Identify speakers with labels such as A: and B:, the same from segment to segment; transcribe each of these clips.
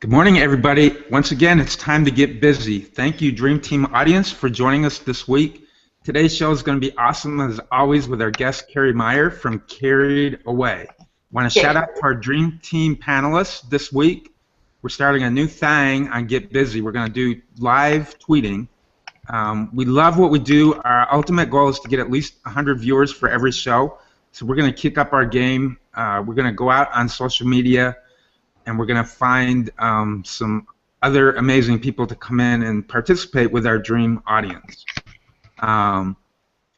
A: Good morning, everybody. Once again, it's time to get busy. Thank you, Dream Team audience, for joining us this week. Today's show is going to be awesome, as always, with our guest, Carrie Meyer from Carrie'd. I want to shout out to our Dream Team panelists this week. We're starting a new thing on Get Busy. We're going to do live tweeting. We love what we do. Our ultimate goal is to get at least 100 viewers for every show. So we're going to kick up our game. We're going to go out on social media, and we're going to find some other amazing people to come in and participate with our dream audience.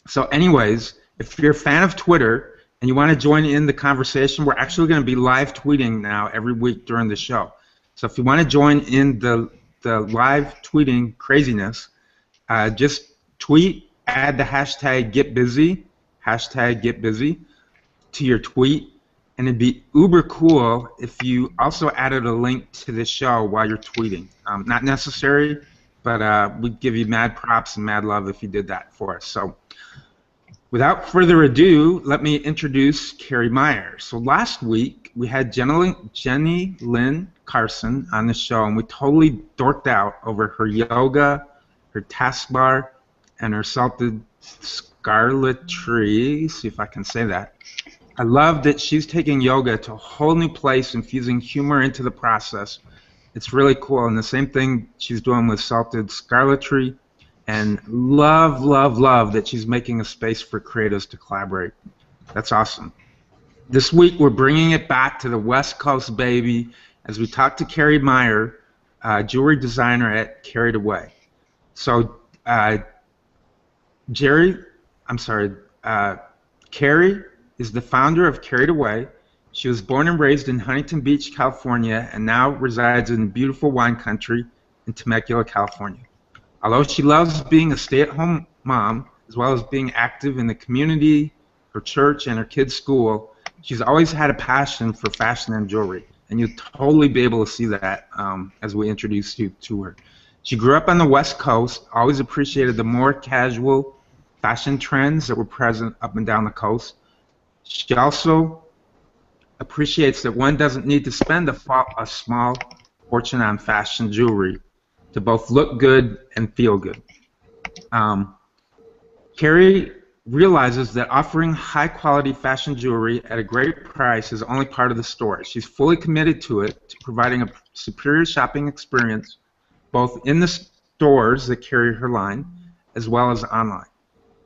A: So anyways, if you're a fan of Twitter and you want to join in the conversation, we're actually going to be live tweeting now every week during the show. So if you want to join in the live tweeting craziness, just tweet, add the hashtag #GetBusy, to your tweet. And it'd be uber cool if you also added a link to the show while you're tweeting. Not necessary, but we'd give you mad props and mad love if you did that for us. So without further ado, let me introduce Carrie Meyer. So last week, we had Jenny Lynn Carson on the show, and we totally dorked out over her yoga, her taskbar, and her salted scarletry. See if I can say that. I love that she's taking yoga to a whole new place, infusing humor into the process. It's really cool, and the same thing she's doing with salted scarletry, and love, love, love that she's making a space for creatives to collaborate. That's awesome. This week we're bringing it back to the West Coast, baby, as we talk to Carrie Meyer, jewelry designer at Carrie'd. So Carrie is the founder of Carrie'd. She was born and raised in Huntington Beach, California, and now resides in beautiful wine country in Temecula, California. Although she loves being a stay-at-home mom, as well as being active in the community, her church, and her kids' school, she's always had a passion for fashion and jewelry, and you'll totally be able to see that as we introduce you to her. She grew up on the West Coast, always appreciated the more casual fashion trends that were present up and down the coast. She also appreciates that one doesn't need to spend a small fortune on fashion jewelry to both look good and feel good. Carrie realizes that offering high-quality fashion jewelry at a great price is only part of the story. She's fully committed to it, to providing a superior shopping experience both in the stores that carry her line as well as online.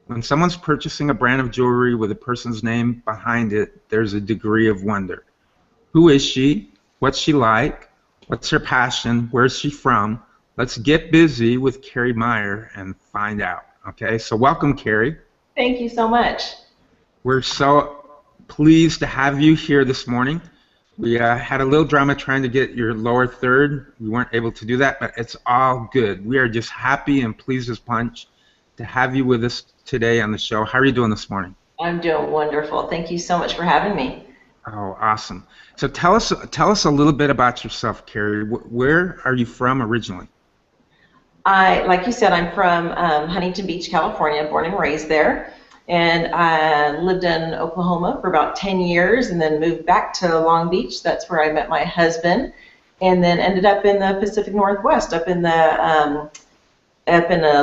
A: When someone's purchasing a brand of jewelry with a person's name behind it, there's a degree of wonder. Who is she? What's she like? What's her passion? Where's she from? Let's get busy with Carrie Meyer and find out. Okay, so welcome, Carrie.
B: Thank you so much.
A: We're so pleased to have you here this morning. We had a little drama trying to get your lower third. We weren't able to do that, but it's all good. We are just happy and pleased as punch to have you with us today on the show. How are you doing this morning?
B: I'm doing wonderful. Thank you so much for having me.
A: Oh, awesome. So tell us a little bit about yourself, Carrie. Where are you from originally?
B: Like you said, I'm from Huntington Beach, California, born and raised there. And I lived in Oklahoma for about 10 years and then moved back to Long Beach. That's where I met my husband. And then ended up in the Pacific Northwest, up in a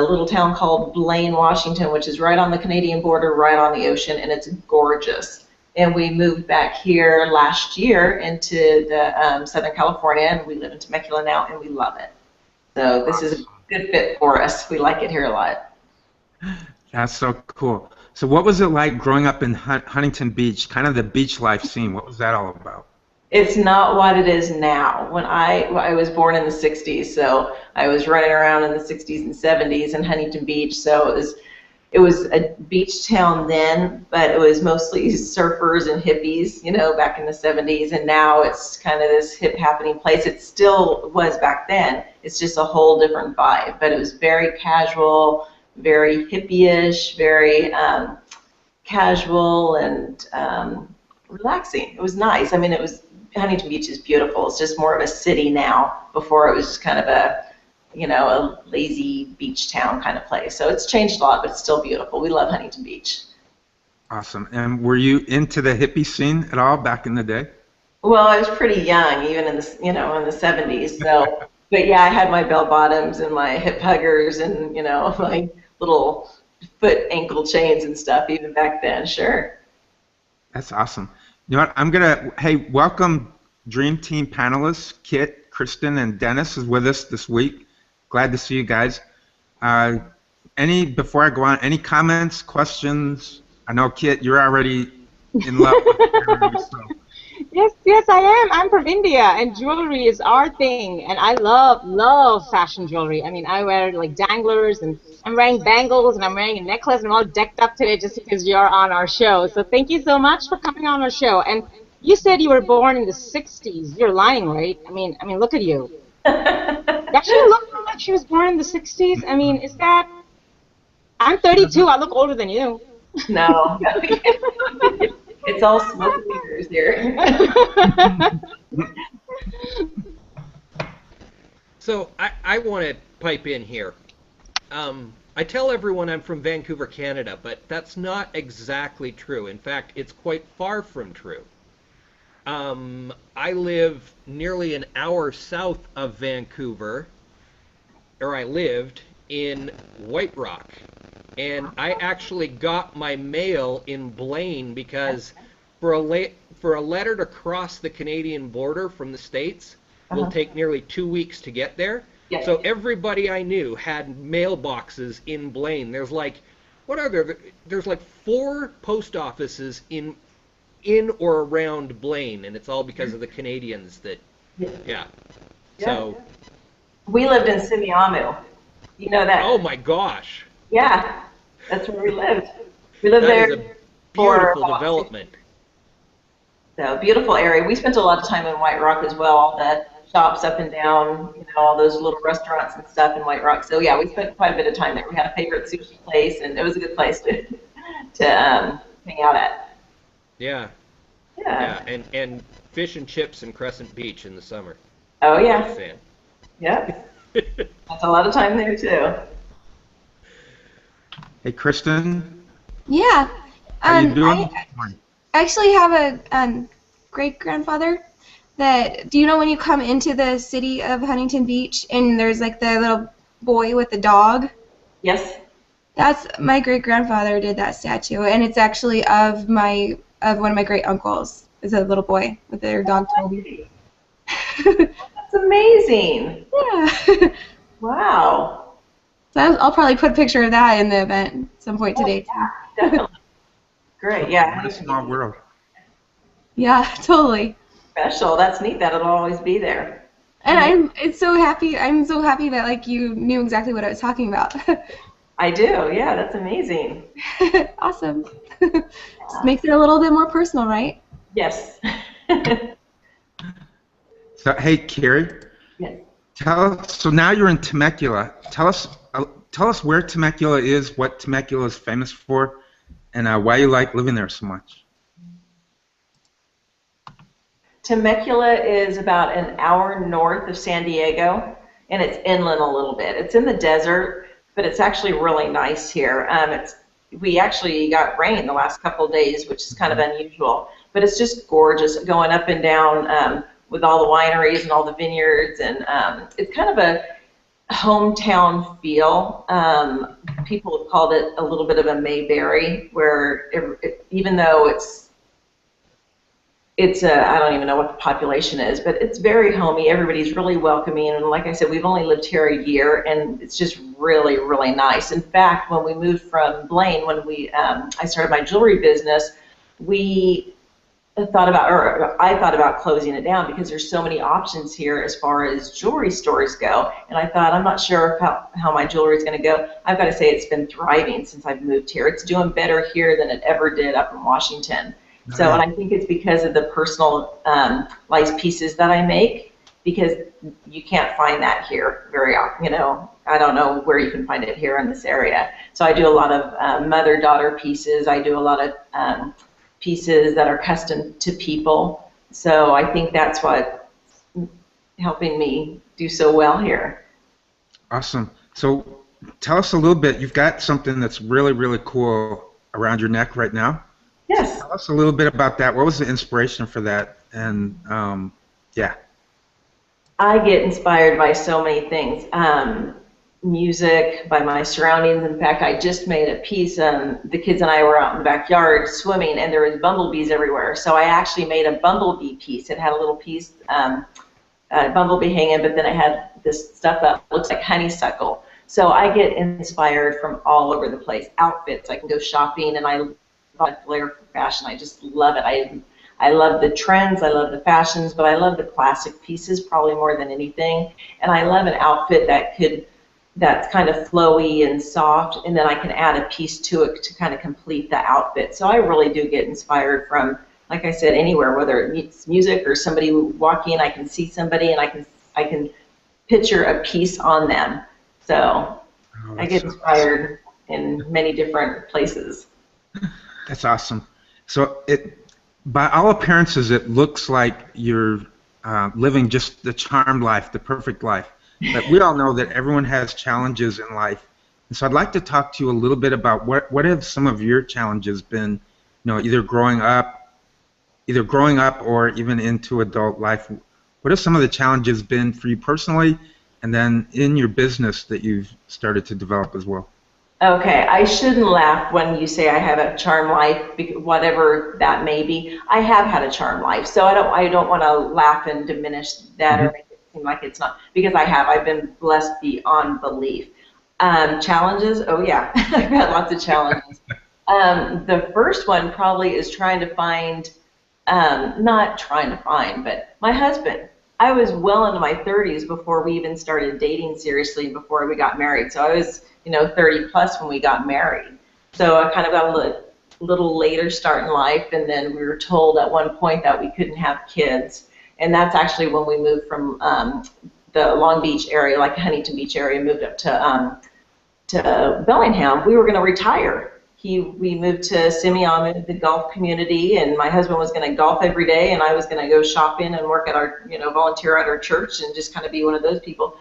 B: little town called Blaine, Washington, which is right on the Canadian border, right on the ocean, and it's gorgeous. And we moved back here last year into the Southern California, and we live in Temecula now, and we love it. So this is a good fit for us. We like it here a lot.
A: That's so cool. So what was it like growing up in Huntington Beach, kind of the beach life scene? What was that all about?
B: It's not what it is now. When I was born in the 60s, so I was running around in the 60s and 70s in Huntington Beach, so it was a beach town then, but it was mostly surfers and hippies, you know, back in the 70s, and now it's kind of this hip happening place. It still was back then. It's just a whole different vibe, but it was very casual, very hippie-ish, very casual and relaxing. It was nice. I mean, Huntington Beach is beautiful. It's just more of a city now. Before it was just kind of a lazy beach town kind of place. So it's changed a lot, but it's still beautiful. We love Huntington Beach.
A: Awesome. And were you into the hippie scene at all back in the day?
B: Well, I was pretty young, even in the, in the 70s. So, but yeah, I had my bell bottoms and my hip huggers and, my little foot ankle chains and stuff even back then. Sure.
A: That's awesome. You know what? Hey, welcome Dream Team panelists. Kit, Kristen, and Dennis is with us this week. Glad to see you guys. Before I go on, any comments, questions? I know, Kit, you're already in love with jewelry, so.
C: Yes, I am. I'm from India, and jewelry is our thing, and I love fashion jewelry. I mean, I wear like danglers, and I'm wearing bangles, and I'm wearing a necklace, and I'm all decked up today just because you're on our show. So thank you so much for coming on our show. And you said you were born in the 60s. You're lying, right? I mean, look at you. Does she look like she was born in the 60s? I mean, is that... I'm 32. I look older than you.
B: No. It's all smoke and mirrors here.
D: So I want to pipe in here. I tell everyone I'm from Vancouver, Canada, but that's not exactly true. In fact, it's quite far from true. I live nearly an hour south of Vancouver, or I lived in White Rock. And I actually got my mail in Blaine because for a letter to cross the Canadian border from the States will take nearly 2 weeks to get there.
B: Yes.
D: So everybody I knew had mailboxes in Blaine. There's like, what are there? There's like 4 post offices in or around Blaine, and it's all because of the Canadians that, yeah. So.
B: We lived in Simiamu. You know that?
D: Oh my gosh.
B: Yeah, that's where we lived. We lived there.
D: That is a beautiful development.
B: So beautiful area. We spent a lot of time in White Rock as well. All the shops up and down, all those little restaurants and stuff in White Rock. So yeah, we spent quite a bit of time there. We had a favorite sushi place, and it was a good place to hang out at.
D: Yeah.
B: Yeah.
D: Yeah, and fish and chips in Crescent Beach in the summer.
B: Oh yeah.
D: Big fan.
B: Yep. That's a lot of time there too.
A: Hey, Kristen.
E: Yeah.
A: How you doing?
E: I actually have a great-grandfather that, do you know when you come into the city of Huntington Beach and there's like the little boy with the dog?
B: Yes.
E: That's my great-grandfather did that statue, and it's actually of one of my great-uncles. It's a little boy with their dog Toby.
B: That's amazing.
E: Yeah.
B: Wow.
E: So I'll probably put a picture of that in the event at some point today, too.
B: Yeah, definitely. Great, yeah.
A: What a small world.
E: Yeah, totally.
B: Special. That's neat that it'll always be there.
E: And I'm so happy that like you knew exactly what I was talking about.
B: I do, yeah, that's amazing.
E: Awesome. Just makes it a little bit more personal, right?
B: Yes.
A: So, hey, Carrie.
B: Yes.
A: So now you're in Temecula. Tell us where Temecula is, what Temecula is famous for, and why you like living there so much.
B: Temecula is about an hour north of San Diego, and it's inland a little bit. It's in the desert, but it's actually really nice here. We actually got rain the last couple of days, which is kind of unusual, but it's just gorgeous going up and down with all the wineries and all the vineyards, and it's kind of a hometown feel. People have called it a little bit of a Mayberry, where even though I don't even know what the population is, but it's very homey. Everybody's really welcoming, and like I said, we've only lived here a year, and it's just really, really nice. In fact, when we moved from Blaine, when I started my jewelry business, I thought about closing it down because there's so many options here as far as jewelry stores go, and I thought, I'm not sure how my jewelry is going to go. I've got to say it's been thriving since I've moved here. It's doing better here than it ever did up in Washington. So, and I think it's because of the personalized pieces that I make, because you can't find that here very often. I don't know where you can find it here in this area. So I do a lot of mother-daughter pieces. I do a lot of pieces that are custom to people. So I think that's what's helping me do so well here.
A: Awesome. So tell us a little bit. You've got something that's really, really cool around your neck right now.
B: Yes.
A: Tell us a little bit about that. What was the inspiration for that, And yeah.
B: I get inspired by so many things. Music, by my surroundings. In fact, I just made a piece. The kids and I were out in the backyard swimming, and there was bumblebees everywhere. So I actually made a bumblebee piece. It had a little piece, bumblebee hanging, but then I had this stuff that looks like honeysuckle. So I get inspired from all over the place. Outfits, I can go shopping, and I love a flair for fashion. I just love it. I love the trends, I love the fashions, but I love the classic pieces probably more than anything. And I love an outfit that's kind of flowy and soft, and then I can add a piece to it to kind of complete the outfit. So I really do get inspired from, like I said, anywhere, whether it's music or somebody walking, I can see somebody and I can picture a piece on them. So I get inspired in many different places.
A: That's awesome. So by all appearances, it looks like you're living just the charmed life, the perfect life. But we all know that everyone has challenges in life. And so I'd like to talk to you a little bit about what have some of your challenges been, either growing up or even into adult life. What have some of the challenges been for you personally, and then in your business that you've started to develop as well?
B: Okay, I shouldn't laugh when you say I have a charmed life, whatever that may be. I have had a charmed life, so I don't want to laugh and diminish that or make it seem like it's not, because I've been blessed beyond belief. Challenges? Oh yeah, I've had lots of challenges. The first one probably is trying to find, not trying to find, but my husband. I was well into my 30s before we even started dating seriously, before we got married. So I was 30 plus when we got married. So I kind of got a little later start in life, and then we were told at one point that we couldn't have kids. And that's actually when we moved from the Long Beach area, like Huntington Beach area, moved up to Bellingham. We were going to retire. We moved to Simeon, the golf community, and my husband was going to golf every day, and I was going to go shopping and work at our, volunteer at our church and just kind of be one of those people.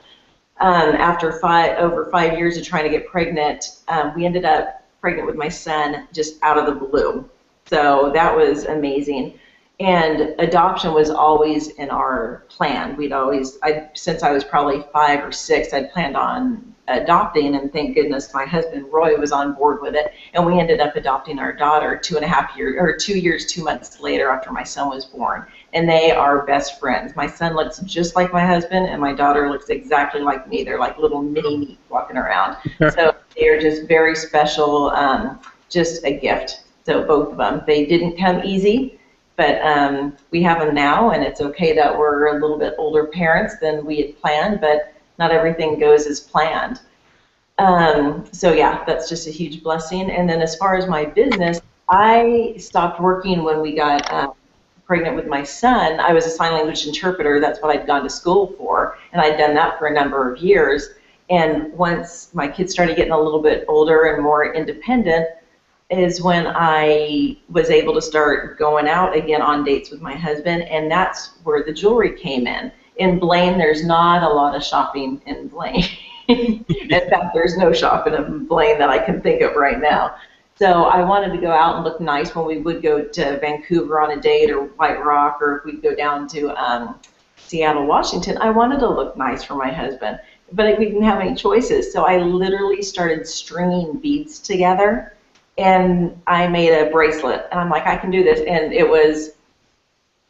B: After over 5 years of trying to get pregnant, we ended up pregnant with my son just out of the blue. So that was amazing. And adoption was always in our plan. Since I was probably 5 or 6, I'd planned on adopting, and thank goodness my husband Roy was on board with it, and we ended up adopting our daughter 2 years, 2 months later after my son was born. And they are best friends. My son looks just like my husband, and my daughter looks exactly like me. They're like little mini me walking around. So they are just very special, just a gift. So both of them. They didn't come easy, but we have them now, and it's okay that we're a little bit older parents than we had planned, but not everything goes as planned. So yeah, that's just a huge blessing. And then as far as my business, I stopped working when we got pregnant with my son. I was a sign language interpreter. That's what I'd gone to school for, and I'd done that for a number of years. And once my kids started getting a little bit older and more independent is when I was able to start going out again on dates with my husband, and that's where the jewelry came in. In Blaine, there's not a lot of shopping in Blaine. In fact, there's no shopping in Blaine that I can think of right now. So I wanted to go out and look nice when we would go to Vancouver on a date, or White Rock, or if we'd go down to Seattle, Washington. I wanted to look nice for my husband, but we didn't have any choices. So I literally started stringing beads together, and I made a bracelet. And I'm like, I can do this. And it was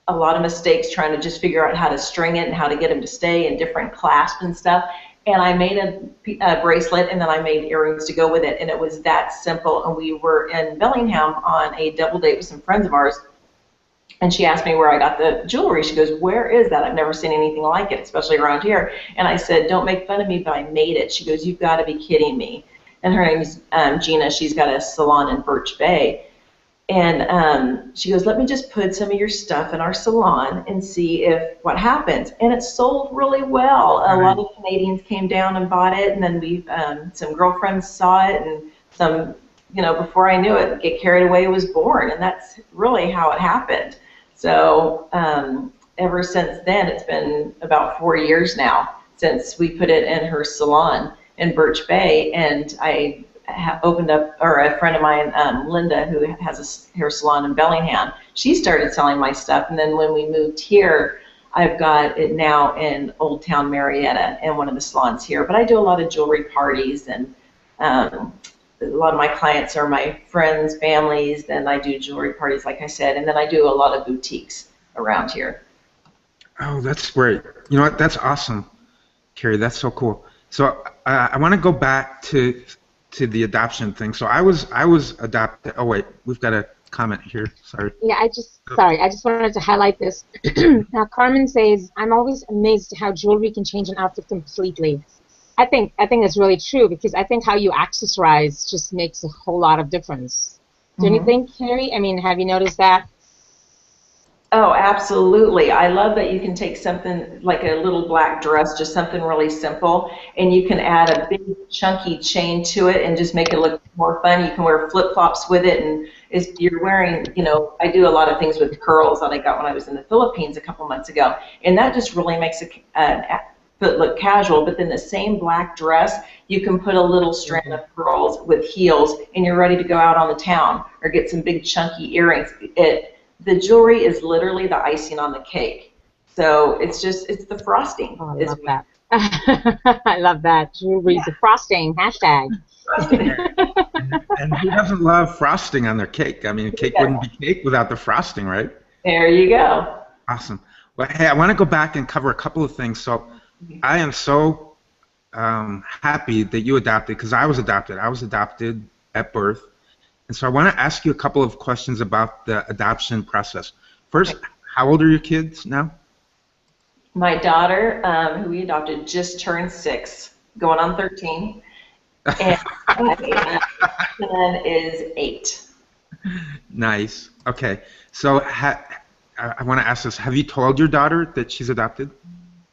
B: a lot of mistakes trying to just figure out how to string it and how to get them to stay in different clasps and stuff. And I made a bracelet, and then I made earrings to go with it, and it was that simple. And we were in Bellingham on a double date with some friends of ours, and she asked me where I got the jewelry. She goes, "Where is that? I've never seen anything like it, especially around here." And I said, "Don't make fun of me, but I made it." She goes, "You've got to be kidding me." And her name is Gina. She's got a salon in Birch Bay. And she goes, "Let me just put some of your stuff in our salon and see what happens." And it sold really well. A lot of Canadians came down and bought it, and then some girlfriends saw it, and some, before I knew it, Get Carried Away was born, and that's really how it happened. So ever since then, it's been about 4 years now since we put it in her salon in Birch Bay, and opened up, or a friend of mine, Linda, who has a hair salon in Bellingham, she started selling my stuff. And then when we moved here, I've got it now in Old Town Marietta in one of the salons here. But I do a lot of jewelry parties, and a lot of my clients are my friends, families. Then I do jewelry parties, like I said, and then I do a lot of boutiques around here.
A: Oh, that's great. You know what? That's awesome, Carrie. That's so cool. So I want to go back to the adoption thing. So I was adopted. Oh wait, we've got a comment here. Sorry.
C: Yeah, I just wanted to highlight this. Now, Carmen says, "I'm always amazed at how jewelry can change an outfit completely." I think it's really true, because I think how you accessorize just makes a whole lot of difference. Don't you think, Carrie? I mean, have you noticed that?
B: Oh, absolutely. I love that you can take something like a little black dress, just something really simple, and you can add a big chunky chain to it and just make it look more fun. You can wear flip-flops with it, and you're wearing, I do a lot of things with curls that I got when I was in the Philippines a couple months ago, and that just really makes a foot look casual. But then the same black dress, you can put a little strand of pearls with heels, and you're ready to go out on the town, or get some big chunky earrings. The jewelry is literally the icing on the cake. So it's the frosting.
C: Oh, I love that. I love that. Jewelry's the frosting, hashtag.
A: And who doesn't love frosting on their cake? I mean, cake wouldn't be cake without the frosting, right?
B: There you go.
A: Awesome. Well, hey, I want to go back and cover a couple of things. So I am so happy that you adopted, because I was adopted. I was adopted at birth. And so I want to ask you a couple of questions about the adoption process. First, how old are your kids now?
B: My daughter, who we adopted, just turned 6, going on 13. And my son is 8.
A: Nice. Okay. So I want to ask this. Have you told your daughter that she's adopted?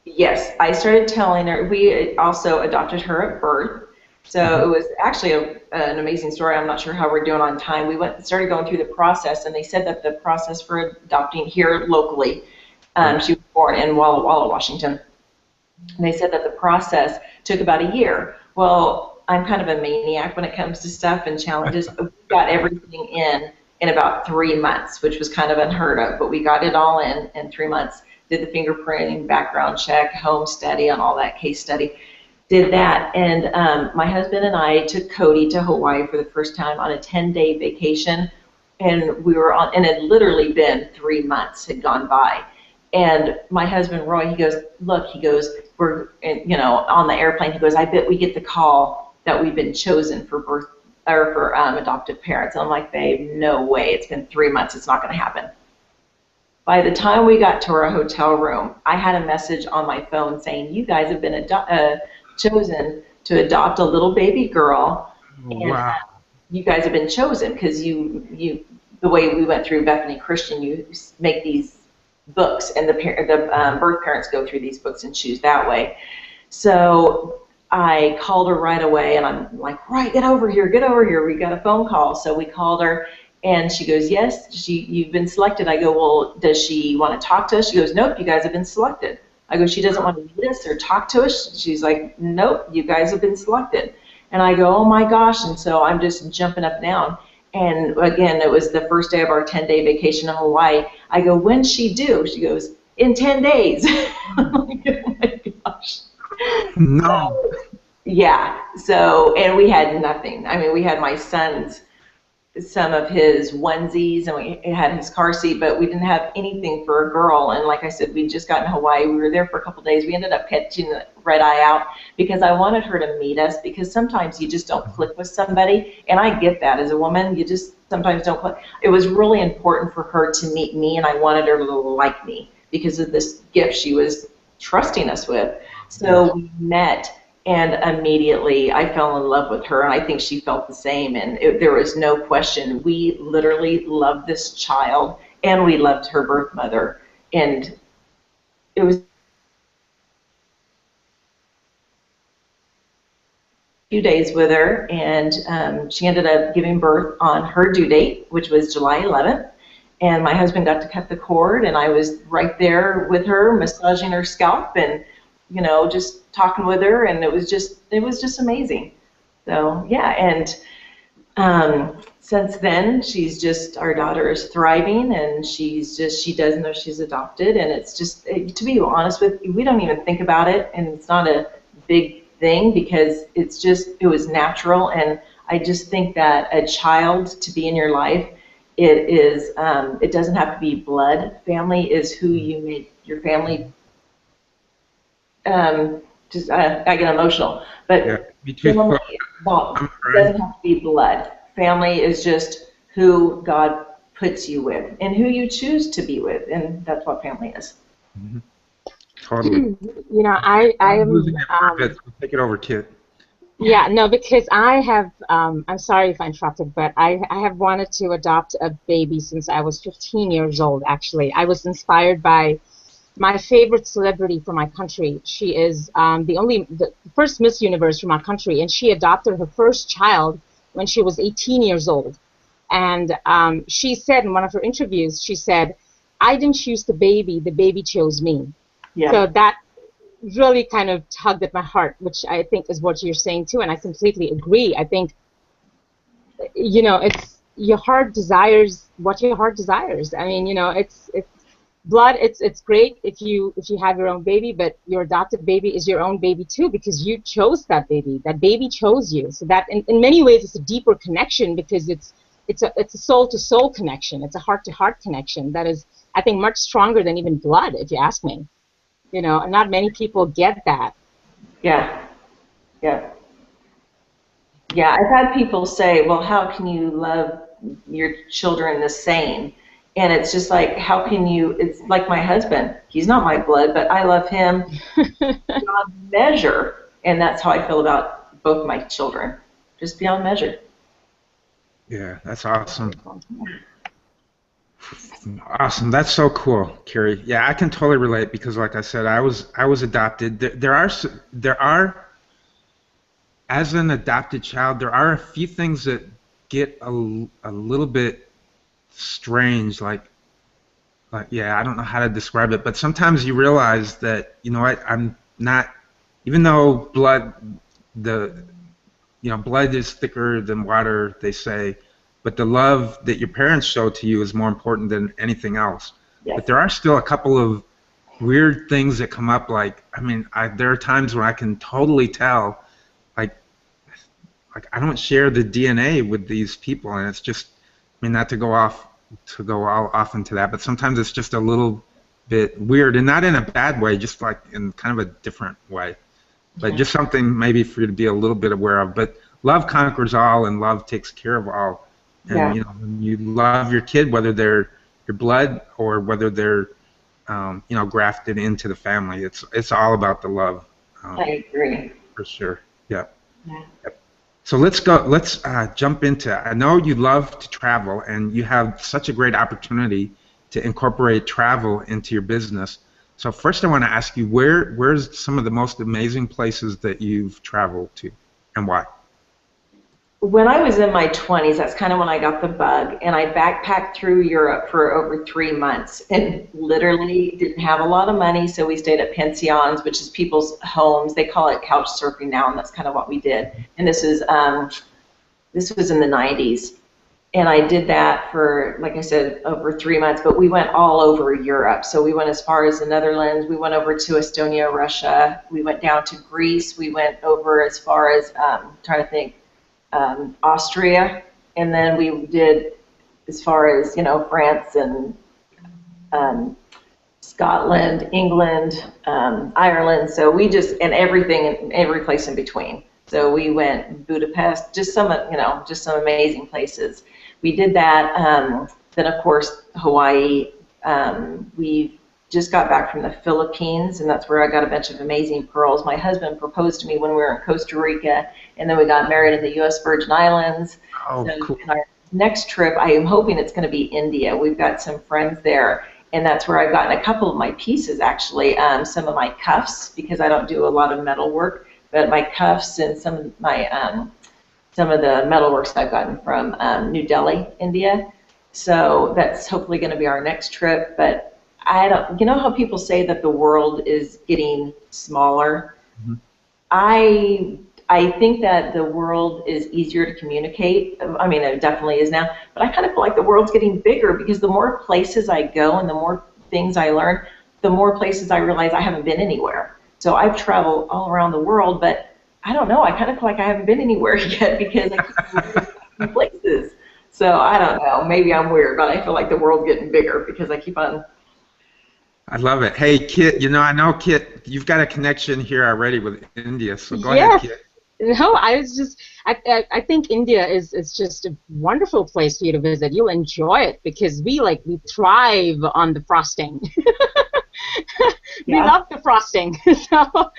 B: Yes, I started telling her. We also adopted her at birth. So it was actually an amazing story. I'm not sure how we're doing on time. We started going through the process, and they said that the process for adopting here locally, she was born in Walla Walla, Washington, and they said that the process took about a year. Well, I'm kind of a maniac when it comes to stuff and challenges. We got everything in about 3 months, which was kind of unheard of, but we got it all in 3 months. Did the fingerprinting, background check, home study, and all that, case study. Did that, and my husband and I took Cody to Hawaii for the first time on a 10-day vacation, and we were on, and it had literally been 3 months had gone by, and my husband Roy, he goes, look, he goes, we're, on the airplane, he goes, I bet we get the call that we've been chosen for birth or for adoptive parents. And I'm like, babe, no way, it's been 3 months, it's not going to happen. By the time we got to our hotel room, I had a message on my phone saying, you guys have been chosen to adopt a little baby girl, and
A: wow.
B: You guys have been chosen because the way we went through Bethany Christian, you make these books, and the birth parents go through these books and choose that way. So I called her right away, and I'm like, right, get over here, we got a phone call. So we called her, and she goes, yes, you've been selected. I go, well, does she want to talk to us? She goes, nope, you guys have been selected. I go, she doesn't want to meet us or talk to us? She's like, nope, you guys have been selected. And I go, oh my gosh, and so I'm just jumping up and down. And again, it was the first day of our 10-day vacation in Hawaii. I go, when's she due? She goes, in 10 days. I'm like, oh my gosh.
A: No.
B: Yeah, so, and we had nothing. I mean, we had my son's, some of his onesies, and we had his car seat, but we didn't have anything for a girl. And like I said, we just got in Hawaii. We were there for a couple days. We ended up catching the red eye out because I wanted her to meet us, because sometimes you just don't click with somebody, and I get that as a woman. You just sometimes don't click. It was really important for her to meet me, and I wanted her to like me because of this gift she was trusting us with. So we met. And immediately I fell in love with her, and I think she felt the same, and there was no question. We literally loved this child, and we loved her birth mother, and it was a few days with her, and she ended up giving birth on her due date, which was July 11th, and my husband got to cut the cord, and I was right there with her, massaging her scalp, and just talking with her, and it was just amazing. So yeah, and since then, our daughter is thriving, and she does know she's adopted, and it's just, to be honest with you, we don't even think about it, and it's not a big thing because it was natural, and I just think that a child to be in your life, it doesn't have to be blood. Family is who you make your family. I get emotional, but
A: Yeah, me too.
B: family
A: I'm
B: doesn't
A: crying.
B: have to be blood. Family is just who God puts you with and who you choose to be with, and that's what family is.
A: Mhm. Totally.
C: I
A: I'm
C: am
A: losing it for a bit, so take it over, Kit.
C: yeah, no, because I have I'm sorry if I interrupted, but I have wanted to adopt a baby since I was 15 years old, actually. I was inspired by my favorite celebrity from my country. She is the first Miss Universe from our country, and she adopted her first child when she was 18 years old. And she said in one of her interviews, she said, "I didn't choose the baby chose me."
B: Yeah,
C: So that really kind of tugged at my heart, which I think is what you're saying too, and I completely agree. I think, it's your heart desires what your heart desires. I mean, it's blood. It's great if you have your own baby, but your adopted baby is your own baby too because you chose that baby. That baby chose you. So that in many ways it's a deeper connection because it's a soul to soul connection. It's a heart to heart connection that is, I think, much stronger than even blood, if you ask me. And not many people get that.
B: yeah, yeah. Yeah, I've had people say, well, how can you love your children the same? And it's just like, how can you? It's like my husband. He's not my blood, but I love him beyond measure. And that's how I feel about both my children, just beyond measure.
A: Yeah, that's awesome. Awesome. That's so cool, Carrie. Yeah, I can totally relate because, like I said, I was adopted. There are, as an adopted child, there are a few things that get a little bit strange. Like, yeah, I don't know how to describe it, but sometimes you realize that, you know what, I'm not, even though the blood is thicker than water, they say, but the love that your parents show to you is more important than anything else.
B: Yes.
A: But there are still a couple of weird things that come up. Like, I mean, there are times where I can totally tell, like, I don't share the DNA with these people, and it's just, I mean, not to go all off into that, but sometimes it's just a little bit weird, and not in a bad way, just like in kind of a different way. But just something maybe for you to be a little bit aware of. But love conquers all, and love takes care of all. And
B: Yeah.
A: when you love your kid, whether they're your blood or whether they're grafted into the family, it's all about the love.
B: I agree.
A: For sure. Yeah.
B: Yeah.
A: Yep. So let's go. Let's jump into. I know you love to travel, and you have such a great opportunity to incorporate travel into your business. So first, I want to ask you, where's some of the most amazing places that you've traveled to, and why?
B: When I was in my 20s, that's kind of when I got the bug, and I backpacked through Europe for over 3 months and literally didn't have a lot of money, so we stayed at pensions, which is people's homes. They call it couch surfing now, and that's kind of what we did. And this was in the 90s, and I did that for, like I said, over 3 months, but we went all over Europe. So we went as far as the Netherlands, we went over to Estonia, Russia, we went down to Greece, we went over as far as, trying to think, Austria, and then we did as far as, France and Scotland, England, Ireland. So we just, and everything and every place in between. So we went Budapest, just some amazing places. We did that. Then of course Hawaii. We just got back from the Philippines, and that's where I got a bunch of amazing pearls. My husband proposed to me when we were in Costa Rica, and then we got married in the U.S. Virgin Islands.
A: Oh,
B: So
A: cool.
B: in our next trip, I am hoping it's going to be India. We've got some friends there, and that's where I've gotten a couple of my pieces, actually. Some of my cuffs, because I don't do a lot of metal work, but my cuffs and some of the metalworks I've gotten from New Delhi, India. So that's hopefully going to be our next trip, but I don't, you know how people say that the world is getting smaller?
A: Mhm.
B: I I think that the world is easier to communicate. I mean, it definitely is now, but I kind of feel like the world's getting bigger because the more places I go and the more things I learn, the more places I realize I haven't been anywhere. So I've traveled all around the world, but I don't know. I kind of feel like I haven't been anywhere yet because I keep moving places. So I don't know. Maybe I'm weird, but I feel like the world's getting bigger because I keep on.
A: I love it. Hey, Kit, I know, Kit, you've got a connection here already with India, so go ahead,
C: Yes.
A: Kit.
C: No, I think India is just a wonderful place for you to visit. You'll enjoy it because we thrive on the frosting. We
B: Yeah.
C: love the frosting. So,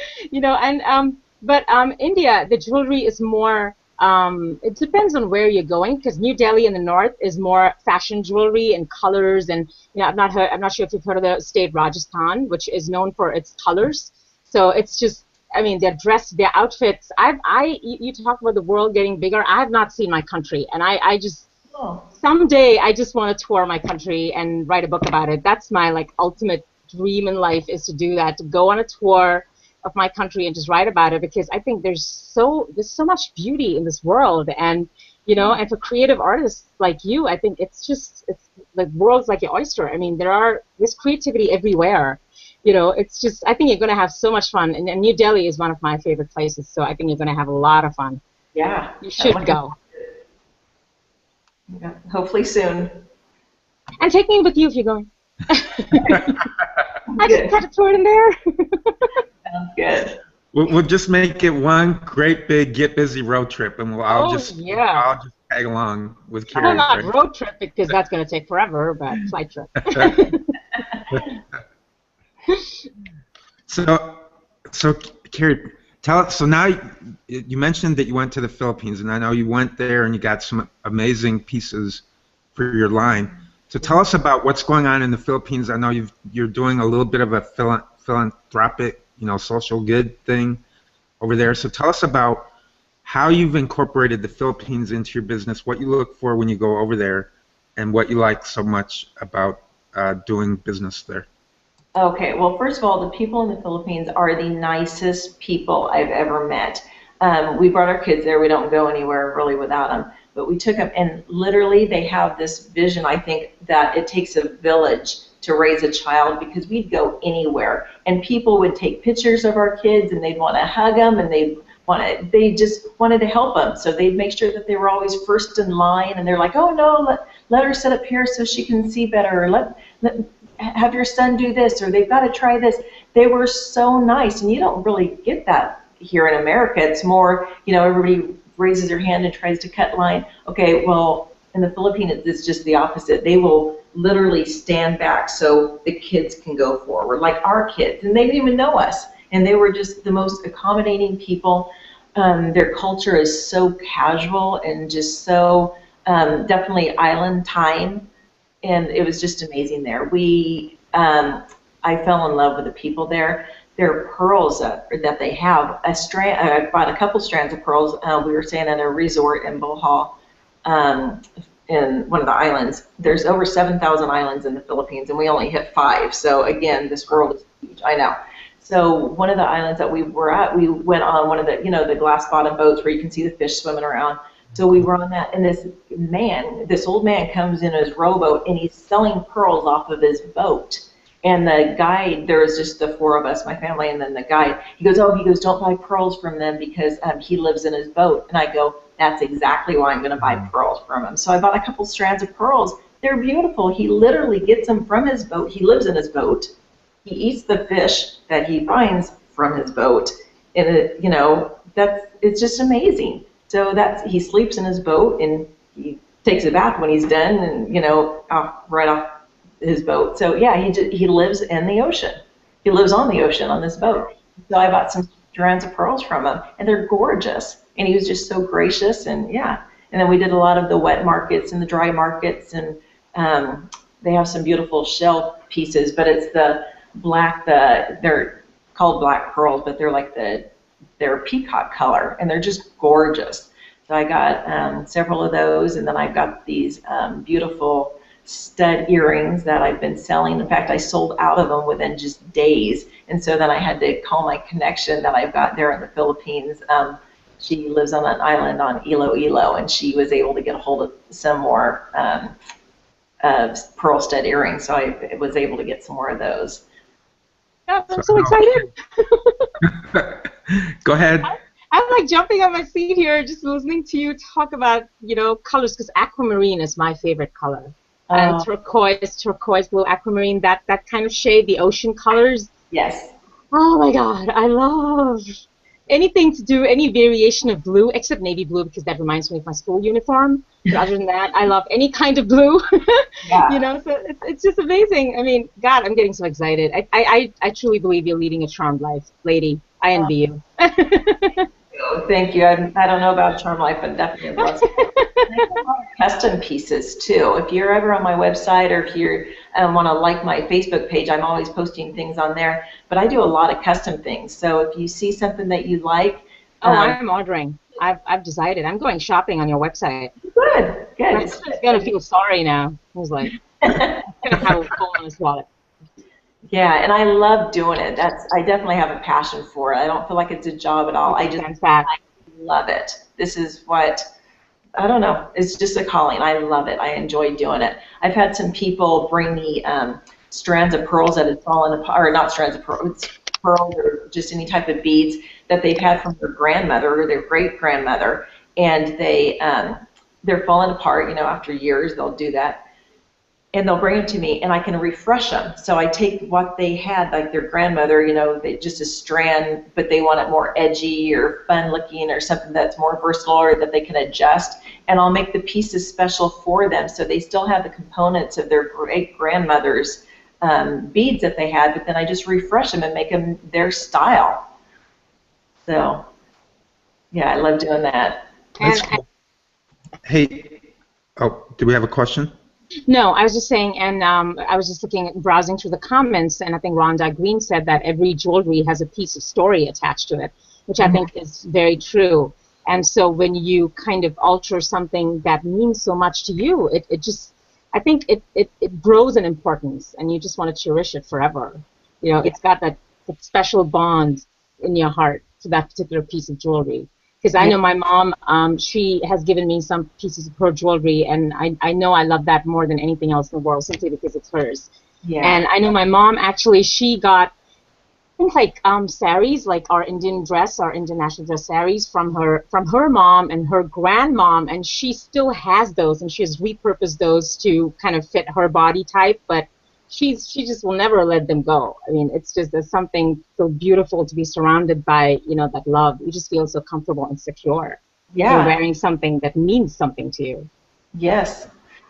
C: but India, the jewelry is more, it depends on where you're going because New Delhi in the north is more fashion jewelry and colors and, I'm not sure if you've heard of the state Rajasthan, which is known for its colors. So it's just, I mean, their dress, their outfits. You talk about the world getting bigger. I have not seen my country, and I just someday I just want to tour my country and write a book about it. That's my ultimate dream in life is to do that, to go on a tour of my country and just write about it because I think there's so much beauty in this world and and for creative artists like you, I think it's the world's like your oyster. I mean, there's creativity everywhere. It's just, I think you're going to have so much fun. And New Delhi is one of my favorite places, so I think you're going to have a lot of fun.
B: Yeah.
C: You should go.
B: Yeah, hopefully soon.
C: And take me with you if you're going. I just had to throw it in there.
B: Sounds good.
A: We'll just make it one great big get busy road trip, and I'll just tag along with Carrie.
C: Well, not road trip because that's going to take forever, but flight trip.
A: So Carrie, tell us. So now you mentioned that you went to the Philippines, and I know you went there and you got some amazing pieces for your line. So tell us about what's going on in the Philippines. I know you're doing a little bit of a philanthropic, social good thing over there. So tell us about how you've incorporated the Philippines into your business, what you look for when you go over there, and what you like so much about doing business there.
B: Okay, well, first of all, the people in the Philippines are the nicest people I've ever met. We brought our kids there. We don't go anywhere really without them. But we took them, and literally they have this vision, I think, that it takes a village to raise a child because we'd go anywhere. And people would take pictures of our kids, and they'd want to hug them, and they just wanted to help them. So they'd make sure that they were always first in line, and they're like, oh, no, let her sit up here so she can see better, or have your son do this, or they've got to try this. They were so nice, and you don't really get that here in America. It's more, everybody raises their hand and tries to cut line. Okay, well, in the Philippines, it's just the opposite. They will literally stand back so the kids can go forward, like our kids, and they didn't even know us. And they were just the most accommodating people. Their culture is so casual and just so definitely island time. And it was just amazing there. I fell in love with the people there. Their pearls that they have, I bought a couple strands of pearls. We were staying at a resort in Bohol, in one of the islands. There's over 7,000 islands in the Philippines, and we only hit 5. So again, this world is huge. I know. So one of the islands that we were at, we went on one of the, the glass bottom boats where you can see the fish swimming around. So we were on that, and this old man comes in his rowboat, and he's selling pearls off of his boat. And the guide, there was just the 4 of us, my family, and then the guide. He goes, don't buy pearls from them because he lives in his boat. And I go, that's exactly why I'm going to buy pearls from him. So I bought a couple strands of pearls. They're beautiful. He literally gets them from his boat. He lives in his boat. He eats the fish that he finds from his boat. And it's just amazing. So he sleeps in his boat, and he takes a bath when he's done, and right off his boat. So yeah, he lives in the ocean. He lives on the ocean on this boat. So I bought some strands of pearls from him, and they're gorgeous. And he was just so gracious, and yeah. And then we did a lot of the wet markets and the dry markets, and they have some beautiful shell pieces, but it's the black. They're called black pearls, but they're peacock color, and they're just gorgeous. So I got several of those, and then I've got these beautiful stud earrings that I've been selling. In fact, I sold out of them within just days, and so then I had to call my connection that I've got there in the Philippines She lives on an island on Iloilo, and she was able to get a hold of some more pearl stud earrings, so I was able to get some more of those.
C: Oh, I'm so excited.
A: Go ahead.
C: I'm like jumping on my seat here, just listening to you talk about, colors, because aquamarine is my favorite color. And turquoise blue aquamarine, that kind of shade, the ocean colors.
B: Yes.
C: Oh my God, I love anything to do, any variation of blue, except navy blue, because that reminds me of my school uniform. But other than that, I love any kind of blue.
B: Yeah.
C: So it's just amazing. I mean, God, I'm getting so excited. I truly believe you're leading a charmed life, lady. I envy you.
B: Thank you. I don't know about charm life, but definitely blessed. Custom pieces too. If you're ever on my website, or if you want to like my Facebook page, I'm always posting things on there. But I do a lot of custom things. So if you see something that you like,
C: I'm ordering. I've decided. I'm going shopping on your website.
B: Good.
C: I'm just gonna feel sorry now. I was like, gonna have a coal on his wallet.
B: Yeah, and I love doing it. I definitely have a passion for it. I don't feel like it's a job at all. I love it. This is what, I don't know, it's just a calling. I love it. I enjoy doing it. I've had some people bring me strands of pearls that had fallen apart, or not strands of pearls, or just any type of beads that they've had from their grandmother or their great-grandmother, and they're falling apart, after years they'll do that. And they'll bring them to me, and I can refresh them. So I take what they had, like their grandmother, just a strand, but they want it more edgy or fun-looking or something that's more versatile or that they can adjust, and I'll make the pieces special for them so they still have the components of their great-grandmother's beads that they had, but then I just refresh them and make them their style. So, yeah, I love doing that.
A: That's cool. Hey, do we have a question?
C: No, I was just saying, and I was just browsing through the comments, and I think Rhonda Green said that every jewelry has a piece of story attached to it, which I think is very true. And so when you kind of alter something that means so much to you, I think it grows in importance, and you just want to cherish it forever. It's got that special bond in your heart to that particular piece of jewelry. Because I know my mom, she has given me some pieces of her jewelry, and I know I love that more than anything else in the world, simply because it's hers. Yeah. And I know my mom, actually, she got, I think, saris, like our Indian national dress saris from her mom and her grandmom, and she still has those, and she has repurposed those to kind of fit her body type, but she just will never let them go. I mean, it's just there's something so beautiful to be surrounded by, that love. You just feel so comfortable and secure. Yeah. You're wearing something that means something to you.
B: Yes.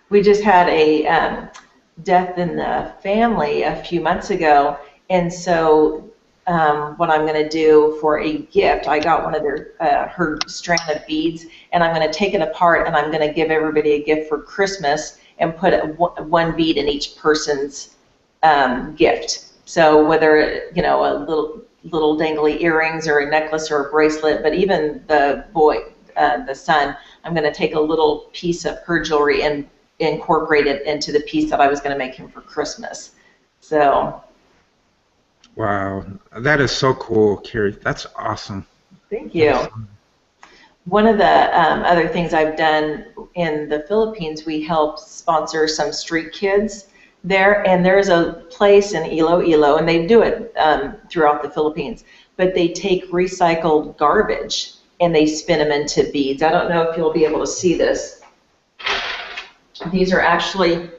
B: We just had a death in the family a few months ago, and so what I'm going to do for a gift, I got one of her strand of beads, and I'm going to take it apart, and I'm going to give everybody a gift for Christmas and put one bead in each person's gift. So whether a little dangly earrings or a necklace or a bracelet, but even the boy, the son, I'm going to take a little piece of her jewelry and incorporate it into the piece that I was going to make him for Christmas. So.
A: Wow, that is so cool, Carrie. That's awesome.
B: Thank you. One of the other things I've done in the Philippines, we help sponsor some street kids there, and there's a place in Iloilo, and they do it throughout the Philippines, but they take recycled garbage and they spin them into beads. I don't know if you'll be able to see this. These are actually,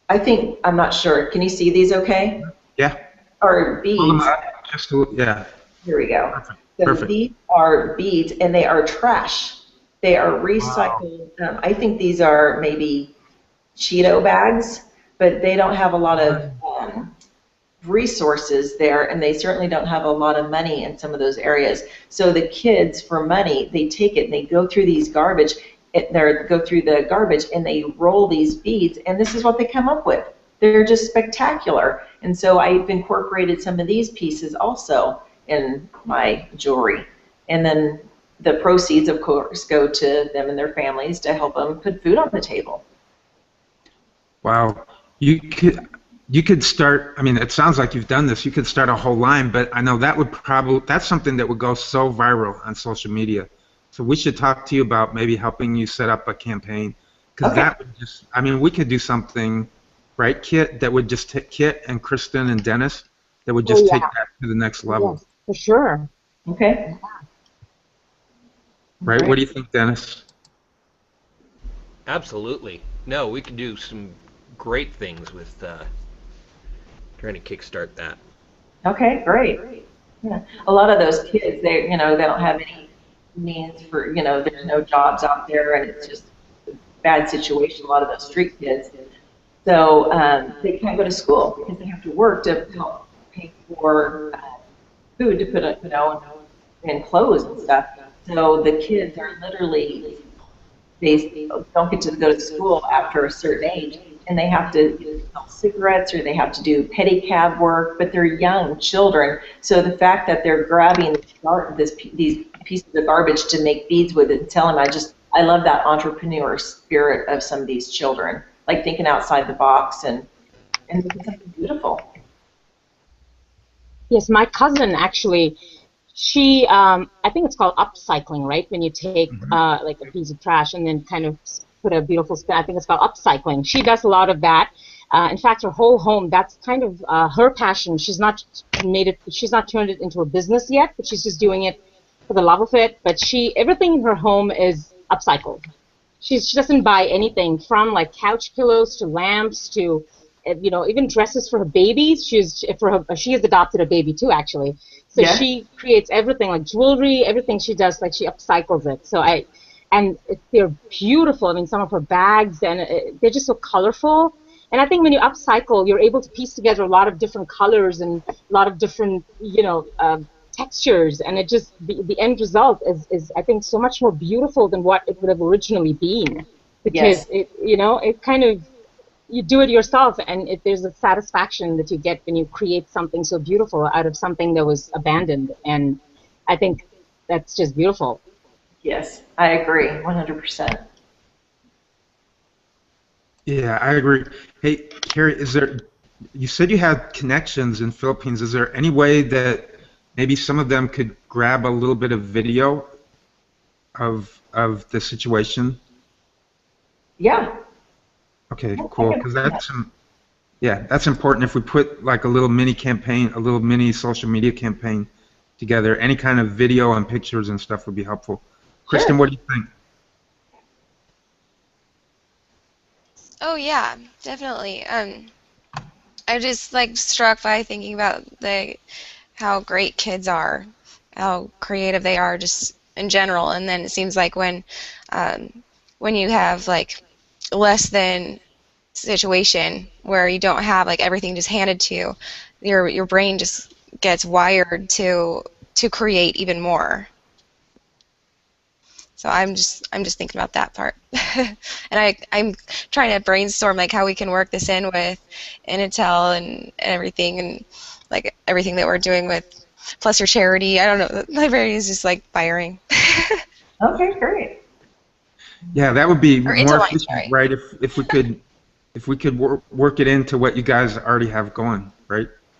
B: I'm not sure. Can you see these okay?
A: Yeah.
B: Or beads.
A: Yeah.
B: Here we go.
A: Perfect.
B: So
A: Perfect.
B: These are beads, and they are trash. They are recycled. Wow. I think these are maybe Cheeto bags, but they don't have a lot of resources there, and they certainly don't have a lot of money in some of those areas. So the kids, for money, they take it and they go through these garbage. Go through the garbage and they roll these beads, and this is what they come up with. They're just spectacular. And so I've incorporated some of these pieces also in my jewelry. And then the proceeds, of course, go to them and their families to help them put food on the table.
A: Wow. You could start, I mean, it sounds like you've done this. You could start a whole line, but I know that's something that would go so viral on social media. So we should talk to you about maybe helping you set up a campaign, because
B: Okay.
A: that would just, I mean, we could do something, right, Kit, that would just take Kit and Kristen and Dennis, that would
C: Oh
A: just take
C: yeah,
A: that to the next level,
C: yes, for sure.
B: Okay.
A: right?
B: Great.
A: What do you think, Dennis?
D: Absolutely. No, we can do some great things with trying to kickstart that.
B: Okay, great. Yeah. A lot of those kids, they, they don't have any means for, there's no jobs out there, and it's just a bad situation, a lot of those street kids. So they can't go to school because they have to work to help pay for food to put, and clothes and stuff. So the kids are literally, they don't get to go to school after a certain age, and they have to sell cigarettes or they have to do pedicab work, but they're young children. So the fact that they're grabbing these pieces of garbage to make beads with it and selling them, I love that entrepreneur spirit of some of these children, like thinking outside the box and doing something beautiful.
C: Yes, my cousin actually, she, I think it's called upcycling, right? When you take like a piece of trash and then kind of put a beautiful spin. I think it's called upcycling. She does a lot of that. In fact, her whole home, that's kind of her passion. She's not turned it into a business yet, but she's just doing it for the love of it. But everything in her home is upcycled. She doesn't buy anything from like couch pillows to lamps to, even dresses for her babies. She has adopted a baby too, actually. So
B: Yeah.
C: she creates everything, like jewelry, everything she does, like she upcycles it. They're beautiful. I mean, some of her bags, and they're just so colorful. And I think when you upcycle, you're able to piece together a lot of different colors and a lot of different, textures, and it just the end result is I think so much more beautiful than what it would have originally been, because
B: Yes.
C: it kind of, you do it yourself, and there's a satisfaction that you get when you create something so beautiful out of something that was abandoned, and I think that's just beautiful.
B: Yes, I agree, 100%.
A: Yeah, I agree. Hey, Carrie, you said you had connections in Philippines. Is there any way that maybe some of them could grab a little bit of video of the situation?
B: Yeah.
A: Okay,
B: Yeah,
A: cool.
B: I
A: Because
B: can-
A: that's important. If we put like a little mini campaign, a little mini social media campaign together, any kind of video and pictures and stuff would be helpful. Kristen,
B: Sure.
A: what do you think?
E: Oh yeah, definitely. I just like struck by thinking about how great kids are, how creative they are just in general, and then it seems like when you have like less than situation where you don't have like everything just handed to you, your brain just gets wired to create even more. So I'm just thinking about that part, and I'm trying to brainstorm like how we can work this in with Intel and everything, and like everything that we're doing with plus your charity. I don't know. My brain is just like firing.
B: Okay, great.
A: Yeah, that would be
E: Or
A: more
E: Interline,
A: efficient,
E: sorry.
A: right? If we could work it into what you guys already have going, right?